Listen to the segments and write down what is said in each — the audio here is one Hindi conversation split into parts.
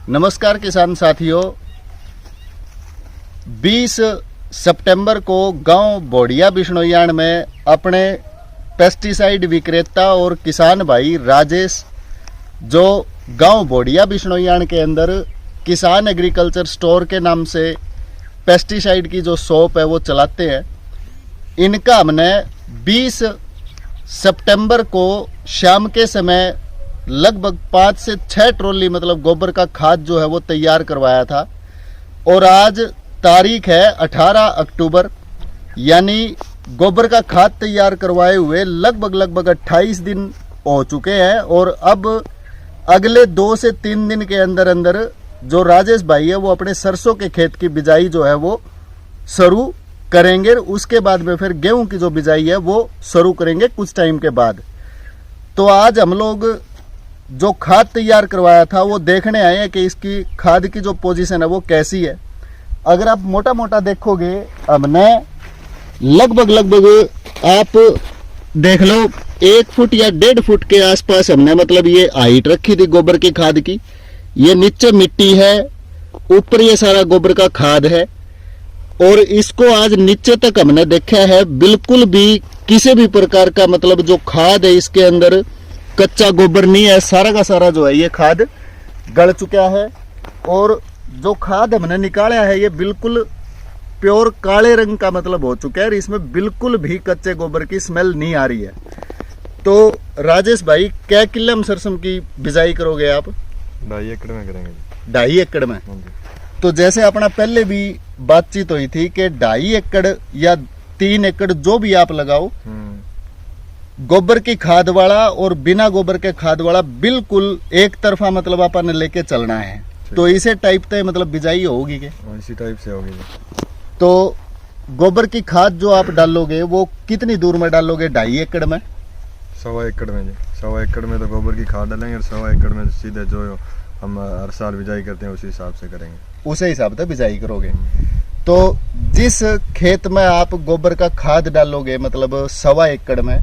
नमस्कार किसान साथियों, 20 सितंबर को गांव बोडिया बिश्नोईयान में अपने पेस्टिसाइड विक्रेता और किसान भाई राजेश, जो गांव बोडिया बिश्नोईयान के अंदर किसान एग्रीकल्चर स्टोर के नाम से पेस्टिसाइड की जो शॉप है वो चलाते हैं, इनका हमने 20 सितंबर को शाम के समय लगभग 5 से 6 ट्रॉली मतलब गोबर का खाद जो है वो तैयार करवाया था। और आज तारीख है 18 अक्टूबर, यानी गोबर का खाद तैयार करवाए हुए लगभग 28 दिन हो चुके हैं। और अब अगले 2 से 3 दिन के अंदर अंदर जो राजेश भाई है वो अपने सरसों के खेत की बिजाई जो है वो शुरू करेंगे। उसके बाद में फिर गेहूं की जो बिजाई है वो शुरू करेंगे कुछ टाइम के बाद। तो आज हम लोग जो खाद तैयार करवाया था वो देखने आए हैं कि इसकी खाद की जो पोजीशन है वो कैसी है। अगर आप मोटा मोटा देखोगे, हमने लगभग आप देख लो 1 फुट या 1.5 फुट के आसपास हमने मतलब ये हाइट रखी थी गोबर की खाद की। ये नीचे मिट्टी है, ऊपर ये सारा गोबर का खाद है। और इसको आज नीचे तक हमने देखा है, बिल्कुल भी किसी भी प्रकार का मतलब जो खाद है इसके अंदर कच्चा गोबर नहीं है। सारा का सारा जो है ये खाद गल चुका है। और जो खाद हमने निकाला है ये बिल्कुल प्योर काले रंग का मतलब हो चुका है और इसमें बिल्कुल भी कच्चे गोबर की स्मेल नहीं आ रही है। तो राजेश भाई, क्या किलो में सरसों की बिजाई करोगे आप? 2.5 एकड़ में करेंगे। 2.5 एकड़ में? तो जैसे अपना पहले भी बातचीत हुई थी कि 2.5 एकड़ या 3 एकड़ जो भी आप लगाओ, गोबर की खाद वाला और बिना गोबर के खाद वाला बिल्कुल एक तरफा मतलब अपन ने लेके चलना है। तो इसे टाइप से मतलब बिजाई होगी के? इसी टाइप से होगी। तो गोबर की खाद जो आप डालोगे वो कितनी दूर में डालोगे? 2.5 एकड़ में? 1.25 एकड़ में जी। 1.25 एकड़ में तो गोबर की खाद डालेंगे और 1.25 एकड़ में सीधे जो हम हर साल बिजाई करते हैं उसी हिसाब से करेंगे। उसे हिसाब से बिजाई करोगे। तो जिस खेत में आप गोबर का खाद डालोगे मतलब 1.25 एकड़ में,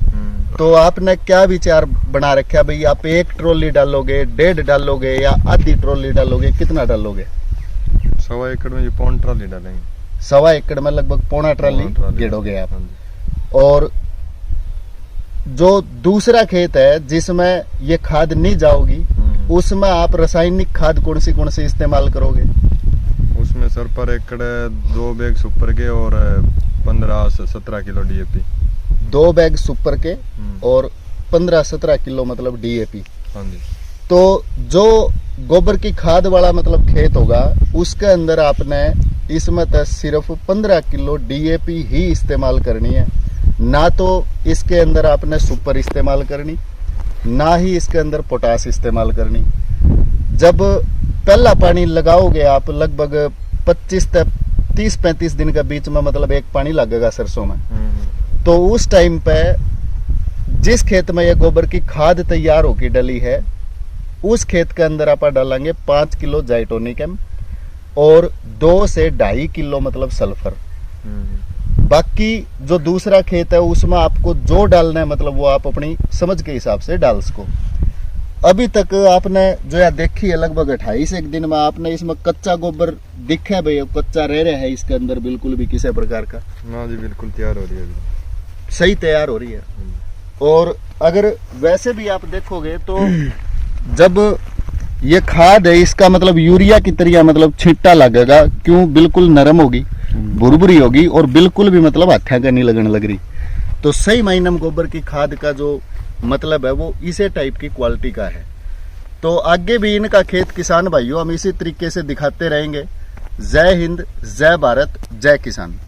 तो आपने क्या विचार बना रखा भाई? आप 1 ट्रॉली डालोगे, 1.5 डालोगे या आधी ट्रॉली डालोगे? कितना डालोगे? 1.25 एकड़ में 1.25 ट्रॉली डालेंगे। 1.25 एकड़ में लगभग 1.25 ट्रॉली गेड़ोगे आप। और जो दूसरा खेत है जिसमें ये खाद नहीं जाओगी, उसमें आप रासायनिक खाद कौन सी इस्तेमाल करोगे? उसमें सर पर एकड़ 2 बैग सुपर के और 15 से 17 किलो डीएपी। 2 बैग सुपर के और 15-17 किलो मतलब डीएपी। हाँ जी। तो जो गोबर की खाद वाला मतलब खेत होगा उसके अंदर आपने इसमें तो सिर्फ 15 किलो डीएपी ही इस्तेमाल करनी है, ना तो इसके अंदर आपने सुपर इस्तेमाल करनी, ना ही इसके अंदर पोटास इस्तेमाल करनी। जब पहला पानी लगाओगे आप लगभग 25 से 30-35 दिन के बीच में मतलब एक पानी लगेगा सरसों में। तो उस टाइम पे जिस खेत में ये गोबर की खाद तैयार होकर डली है उस खेत के अंदर आप डालेंगे 5 किलो जाइटोनिकम और 2 से 2.5 किलो मतलब सल्फर। बाकी जो दूसरा खेत है उसमें आपको जो डालना है मतलब वो आप अपनी समझ के हिसाब से डाल सको। अभी तक आपने जो है देखी है लगभग 28 दिन में आपने इसमें कच्चा गोबर दिखा है भाई, कच्चा रह रहा है इसके अंदर बिल्कुल भी किसी प्रकार का? ना जी, बिल्कुल तैयार हो रही है अभी। सही तैयार हो रही है। और अगर वैसे भी आप देखोगे तो जब ये खाद है इसका मतलब यूरिया की तरह मतलब छिट्टा लगेगा, क्यों? बिल्कुल नरम होगी, भुरभुरी होगी और बिल्कुल भी मतलब हाथा का नहीं लगने लग रही। तो सही मायने में गोबर की खाद का जो मतलब है वो इसे टाइप की क्वालिटी का है। तो आगे भी इनका खेत किसान भाइयों हम इसी तरीके से दिखाते रहेंगे। जय हिंद, जय भारत, जय किसान।